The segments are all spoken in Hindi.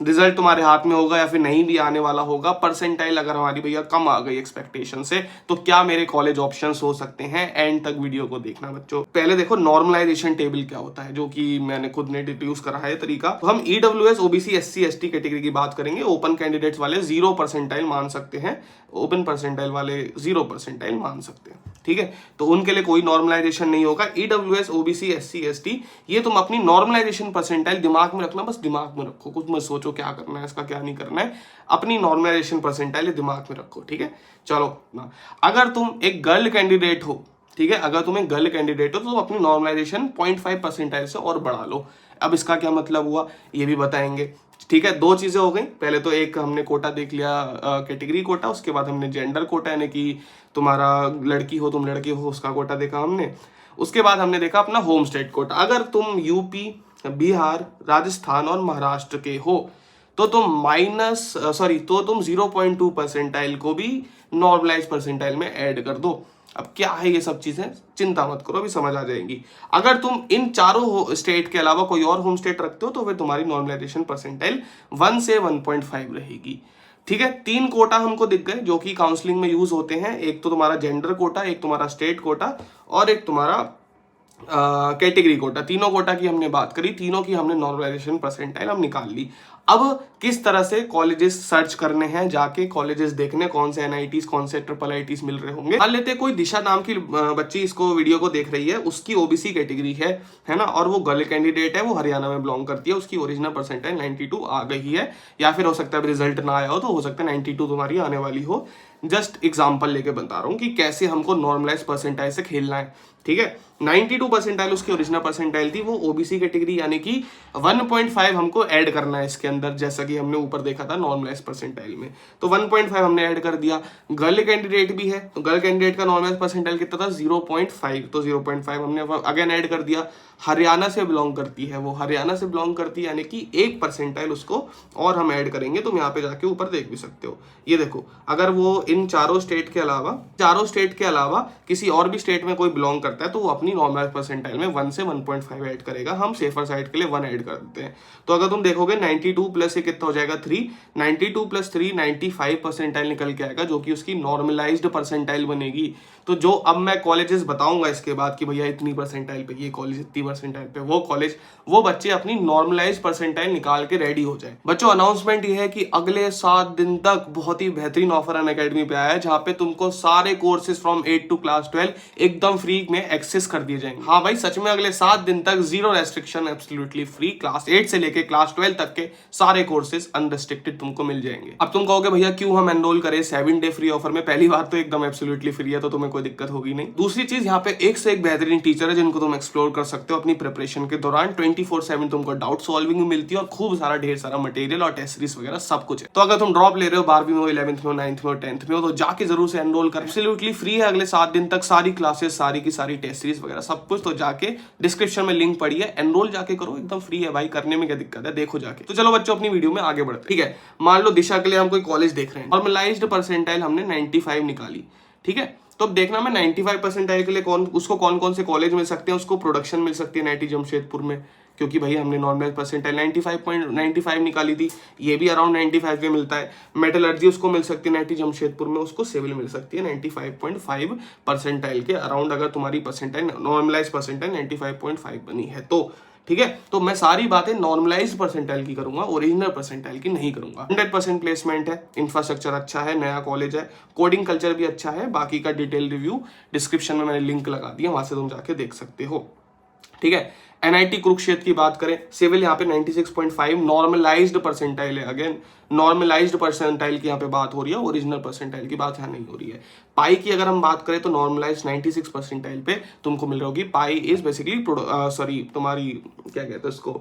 रिजल्ट तुम्हारे हाथ में होगा या फिर नहीं भी आने वाला होगा। परसेंटाइल अगर हमारी भैया कम आ गई एक्सपेक्टेशन से तो क्या मेरे कॉलेज ऑप्शंस हो सकते हैं। एंड तक वीडियो को देखना बच्चों। पहले देखो नॉर्मलाइजेशन टेबल क्या होता है, जो कि मैंने खुद ने डिड्यूस करा है तरीका। तो हम EWS OBC SC ST category की बात करेंगे। ओपन कैंडिडेट्स वाले 0 परसेंटाइल मान सकते हैं, ओपन परसेंटाइल वाले 0 परसेंटाइल मान सकते हैं, ठीक है। तो उनके लिए कोई नॉर्मलाइजेशन नहीं होगा। ईडब्ल्यूएस ओबीसी एससी एसटी ये तुम अपनी नॉर्मलाइजेशन परसेंटाइल दिमाग में रखना, बस दिमाग में रखो, कुछ मत सोचो क्या करना है इसका क्या नहीं करना है। अपनी नॉर्मलाइजेशन परसेंटाइल दिमाग में रखो, ठीक है। चलो ना, अगर तुम एक गर्ल कैंडिडेट हो, ठीक है, अगर तुम एक गर्ल कैंडिडेट हो तो तुम अपनी नॉर्मलाइजेशन 0.5 परसेंटाइल से और बढ़ा लो। अब इसका क्या मतलब हुआ ये भी बताएंगे, ठीक है। दो चीजें हो गई। पहले तो एक हमने कोटा देख लिया, कैटेगरी कोटा, उसके बाद हमने जेंडर कोटा, यानी कि तुम्हारा लड़की हो तुम लड़के हो उसका कोटा देखा हमने। उसके बाद हमने देखा अपना होम स्टेट कोटा। अगर तुम यूपी, बिहार, राजस्थान और महाराष्ट्र के हो तो तुम 0.2 परसेंटाइल को भी नॉर्मलाइज परसेंटाइल में ऐड कर दो। अब क्या है ये सब चीजें, चिंता मत करो, अभी समझ आ जाएंगी। अगर तुम इन चारों स्टेट के अलावा कोई और होम स्टेट रखते हो तो फिर तुम्हारी नॉर्मलाइजेशन परसेंटाइल 1 से 1.5 रहेगी, ठीक है। 3 कोटा हमको दिख गए जो कि काउंसलिंग में यूज होते हैं। एक तो तुम्हारा जेंडर कोटा, एक तुम्हारा स्टेट कोटा और एक तुम्हारा कैटेगरी कोटा। तीनों कोटा की हमने बात करी, तीनों की हमने नॉर्मलाइजेशन परसेंटाइल हम निकाल ली। अब किस तरह से कॉलेजेस सर्च करने हैं, जाके कॉलेजेस देखने कौन से एनआईटीज कौन से ट्रिपल आईटीज मिल रहे होंगे। मान लेते कोई दिशा नाम की बच्ची इसको वीडियो को देख रही है, उसकी ओबीसी कैटेगरी है ना, और वो गर्ल कैंडिडेट है, वो हरियाणा में बिलोंग करती है, उसकी ओरिजिनल परसेंटाइल 92 आ गई है, या फिर हो सकता है रिजल्ट ना आया हो तो हो सकता है 92 तुम्हारी आने वाली हो। जस्ट एग्जाम्पल लेके बता रहा हूँ कि कैसे हमको नॉर्मलाइज परसेंटाइल से खेलना है, ठीक है। 92 परसेंटाइल उसकी ओरिजिनल परसेंटाइल थी, वो ओबीसी कैटेगरी, यानी कि 1.5 हमको ऐड करना है इसके अंदर, जैसा कि हमने ऊपर देखा था नॉर्मलाइज परसेंटाइल में। तो 1.5 हमने ऐड कर दिया। गर्ल कैंडिडेट भी है तो गर्ल कैंडिडेट का नॉर्मलाइज परसेंटाइल कितना था 0.5, तो 0.5 हमने अगेन ऐड कर दिया। हरियाणा से बिलोंग करती है, वो हरियाणा से बिलोंग करती है, यानी कि 1 परसेंटाइल उसको और हम ऐड करेंगे। तुम यहाँ पे जाके ऊपर देख भी सकते हो, ये देखो, अगर वो इन चारों स्टेट के अलावा किसी और भी स्टेट में कोई बिलोंग करता है तो वो अपनी नॉर्मलाइज परसेंटाइल में 1 से 1.5 ऐड करेगा। हम सेफर साइड के लिए 1 ऐड कर देते हैं। तो अगर तुम देखोगे 92 प्लस ये कितना हो जाएगा 3, 92 प्लस 3 95 परसेंटाइल निकल के आएगा, जो कि उसकी नॉर्मलाइज्ड परसेंटाइल बनेगी। तो जो अब मैं कॉलेजेस बताऊंगा इसके बाद कि भैया इतनी परसेंटाइल पे ये कॉलेज, इतनी परसेंटाइल पे वो कॉलेज, वो बच्चे अपनी नॉर्मलाइज परसेंटाइल निकाल के रेडी हो जाए। बच्चों अनाउंसमेंट ये है कि अगले 7 दिन तक बहुत ही बेहतरीन ऑफर अनअकैडमी पे आया है, जहां पे तुमको सारे कोर्सेज फ्रॉम 8 टू क्लास 12 एकदम फ्री में एक्सेस कर दिए जाएंगे। हाँ भाई सच में, अगले 7 दिन तक 0 रेस्ट्रिक्शन, एब्सोल्युटली फ्री। क्लास 8 से लेके क्लास 12 तक के सारे कोर्सेज अनरिस्ट्रिक्टेड तुमको मिल जाएंगे। अब तुम कहोगे भैया क्यों हम एनरोल करें 7 डे फ्री ऑफर में? पहली बात तो एकदम एब्सोल्युटली फ्री है तो तुम्हें कोई दिक्कत होगी नहीं। दूसरी चीज, यहाँ पे एक से एक बेहतरीन टीचर है जिनको तुम एक्सप्लोर कर सकते हो अपनी प्रिपरेशन के दौरान। 24/7 तुमको डाउट सॉल्विंग मिलती है और खूब सारा ढेर सारा मटेरियल और टेस्ट सीरीज वगैरह सब कुछ है। तो अगर तुम ड्रॉप ले रहे हो 12वीं में, 11th में, 9th में और 10th में हो तो जाके जरूर से एनरोल कर। एब्सोल्युटली फ्री है अगले 7 दिन तक, सारी क्लासेस, सारी की सारी टेस्ट सीरीज वगैरह सब कुछ। तो जाके डिस्क्रिप्शन में लिंक पड़ी है, एनरोल जाके करो, एकदम फ्री है भाई, करने में क्या दिक्कत है, देखो जाके। तो चलो बच्चों अपनी वीडियो में आगे बढ़ते, ठीक है। मान लो दिशा के लिए हम कोई कॉलेज देख रहे हैं, नॉर्मलाइज्ड परसेंटाइल हमने 95 निकाली, ठीक है। तो अब देखना मैं 95 परसेंटाइल के लिए कौन कौन से कॉलेज मिल सकते हैं। उसको प्रोडक्शन मिल सकती है NIT जमशेदपुर में, क्योंकि भाई हमने नॉर्मल परसेंटाइल 95.95 निकाली थी, ये भी अराउंड 95 के मिलता है। मेटलर्जी उसको मिल सकती है NIT जमशेदपुर में, उसको सिविल मिल सकती है 95.5 परसेंटाइल के अराउंड, अगर तुम्हारी परसेंटाइल नॉर्मलाइज परसेंटाइल 95.5 बनी है तो, ठीक है। तो मैं सारी बातें नॉर्मलाइज्ड परसेंटाइल की करूंगा, ओरिजिनल परसेंटाइल की नहीं करूंगा। 100% प्लेसमेंट है, इंफ्रास्ट्रक्चर अच्छा है, नया कॉलेज है, कोडिंग कल्चर भी अच्छा है। बाकी का डिटेल रिव्यू डिस्क्रिप्शन में मैंने लिंक लगा दिया, वहां से तुम जाके देख सकते हो, ठीक है। NIT कुरुक्षेत्र की बात करें, सिविल यहाँ पे 96.5 नॉर्मलाइज्ड परसेंटाइल है। अगेन नॉर्मलाइज्ड परसेंटाइल की यहाँ पे बात हो रही है, ओरिजिनल परसेंटाइल की बात यहाँ नहीं हो रही है। पाई की अगर हम बात करें तो नॉर्मलाइज्ड 96 परसेंटाइल पे तुमको मिल रही होगी। पाई इज बेसिकली तुम्हारी क्या कहते हैं उसको,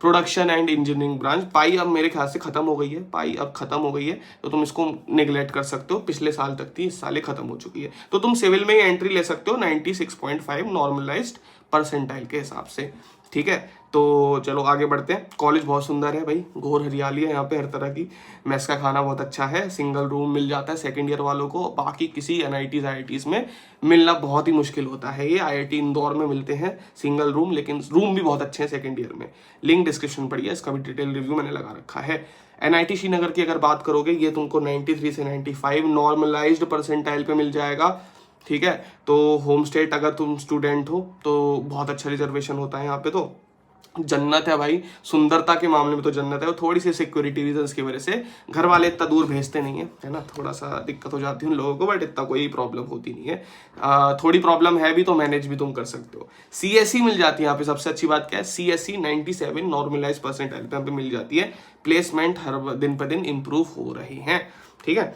प्रोडक्शन एंड इंजीनियरिंग ब्रांच। पाई अब मेरे ख्याल से खत्म हो गई है, पाई अब खत्म हो गई है, तो तुम इसको निगलेक्ट कर सकते हो। पिछले साल तक थी, इस साल खत्म हो चुकी है। तो तुम सिविल में ही एंट्री ले सकते हो 96.5 नॉर्मलाइज्ड परसेंटाइल के हिसाब से, ठीक है। तो चलो आगे बढ़ते हैं। कॉलेज बहुत सुंदर है भाई, घोर हरियाली है यहाँ पे हर तरह की। मेस का खाना बहुत अच्छा है, सिंगल रूम मिल जाता है सेकंड ईयर वालों को, बाकी किसी NITs IITs में मिलना बहुत ही मुश्किल होता है। ये IIT इंदौर में मिलते हैं सिंगल रूम, लेकिन रूम भी बहुत अच्छे हैं सेकंड ईयर में। लिंक डिस्क्रिप्शन पढ़िए, इसका भी डिटेल रिव्यू मैंने लगा रखा है। NIT श्रीनगर की अगर बात करोगे, ये तुमको 93 से 95 नॉर्मलाइज्ड परसेंटाइल पे मिल जाएगा, ठीक है। तो होम स्टेट अगर तुम स्टूडेंट हो तो बहुत अच्छा रिजर्वेशन होता है यहाँ पे, तो जन्नत है भाई। सुंदरता के मामले में तो जन्नत है, वो थोड़ी सी सिक्योरिटी रीजंस की वजह से घर वाले इतना दूर भेजते नहीं है ना, थोड़ा सा दिक्कत हो जाती है उन लोगों को, बट इतना कोई प्रॉब्लम होती नहीं है। थोड़ी प्रॉब्लम है भी तो मैनेज भी तुम कर सकते हो। CSE मिल जाती है यहाँ पे, सबसे अच्छी बात क्या है, CSE 97 नॉर्मलाइज परसेंटाइल पे यहाँ पे मिल जाती है। प्लेसमेंट हर दिन पर दिन इंप्रूव हो रही है, ठीक है।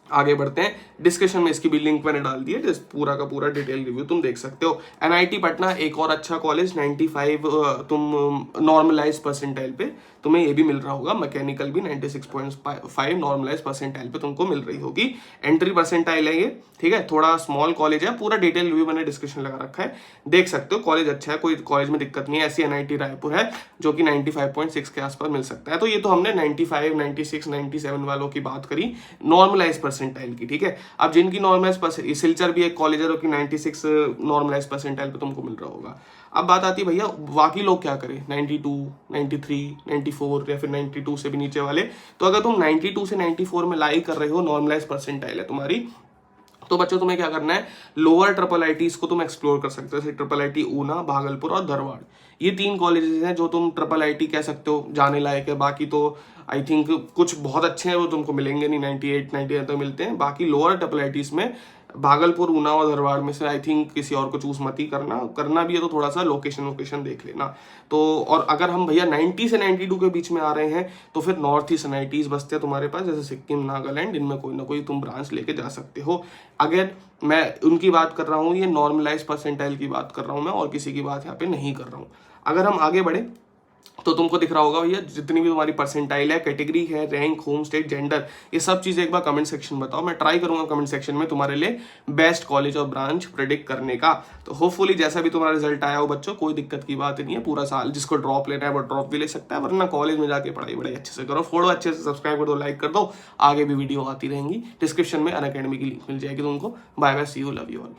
आगे बढ़ते हैं, डिस्कशन में इसकी भी लिंक मैंने डाल दी है, पूरा का पूरा डिटेल रिव्यू तुम देख सकते हो। NIT पटना एक और अच्छा कॉलेज, 95 तुम नॉर्मलाइज परसेंटाइल पे तुम्हें ये भी मिल रहा होगा। मैकेनिकल भी 96.5 नॉर्मलाइज परसेंटाइल पे तुमको मिल रही होगी। एंट्री परसेंटाइल है ये, ठीक है। थोड़ा स्मॉल कॉलेज है, पूरा डिटेल रिव्यू मैंने डिस्क्रिप्शन लगा रखा है, देख सकते हो। कॉलेज अच्छा है, कोई कॉलेज में दिक्कत नहीं है। ऐसी NIT रायपुर है जो कि 95.6 के आसपास मिल सकता है। तो ये तो हमने 95, 96, 97 वालों की बात करी नॉर्मलाइज परसेंटाइल की, ठीक है। अब जिनकी नॉर्मलाइज सिलचर भी एक कॉलेज है जो कि 96 नॉर्मलाइज परसेंटाइल पे तुमको मिल रहा होगा। अब बात आती है भैया बाकी लोग क्या करें, 92, 93, 94 या फिर 92 से भी नीचे वाले। तो अगर तुम 92 से 94 में लाई कर रहे हो, नॉर्मलाइज परसेंटाइल है तुम्हारी, तो बच्चों तुम्हें क्या करना है, लोअर ट्रिपल IITs को तुम एक्सप्लोर कर सकते हो, जैसे ट्रिपल IIT ऊना, भागलपुर और धारवाड़। ये 3 कॉलेजेस हैं जो तुम ट्रिपल IIT कह सकते हो, जाने लायक है। बाकी तो आई थिंक कुछ बहुत अच्छे हैं वो तुमको मिलेंगे नहीं, 98, 98 तो मिलते हैं। बाकी लोअर ट्रिपल IITs में भागलपुर, ऊना और धारवाड़ में से आई थिंक किसी और को चूज मत ही करना भी है तो थोड़ा सा लोकेशन देख लेना। तो और अगर हम भैया 90 से 92 के बीच में आ रहे हैं तो फिर नॉर्थ ईस्ट NITs बसते हैं तुम्हारे पास, जैसे सिक्किम, नागालैंड, इनमें कोई ना कोई तुम ब्रांच लेके जा सकते हो। अगर मैं उनकी बात कर रहा हूँ, ये नॉर्मलाइज परसेंटाइल की बात कर रहा हूँ मैं, और किसी की बात यहाँ पे नहीं कर रहा हूँ। अगर हम आगे बढ़े तो तुमको दिख रहा होगा भैया जितनी भी तुम्हारी परसेंटाइल है, कैटेगरी है, रैंक, होम स्टेट, जेंडर, ये सब चीजें एक बार कमेंट सेक्शन में बताओ। मैं ट्राई करूंगा कमेंट सेक्शन में तुम्हारे लिए बेस्ट कॉलेज और ब्रांच प्रेडिक्ट करने का। तो होपफुली जैसा भी तुम्हारा रिजल्ट आया हो बच्चों, कोई दिक्कत की बात नहीं है। पूरा साल जिसको ड्रॉप लेना है वो ड्रॉप भी ले सकता है, वरना कॉलेज में जाके पढ़ाई बड़ाई अच्छे से करो। फोड़ो अच्छे से, सब्सक्राइब कर दो, लाइक कर दो, आगे भी वीडियो आती रहेंगी। डिस्क्रिप्शन में अनअकैडमी की लिंक मिल जाएगी तुमको। Bye bye, see you, love you all.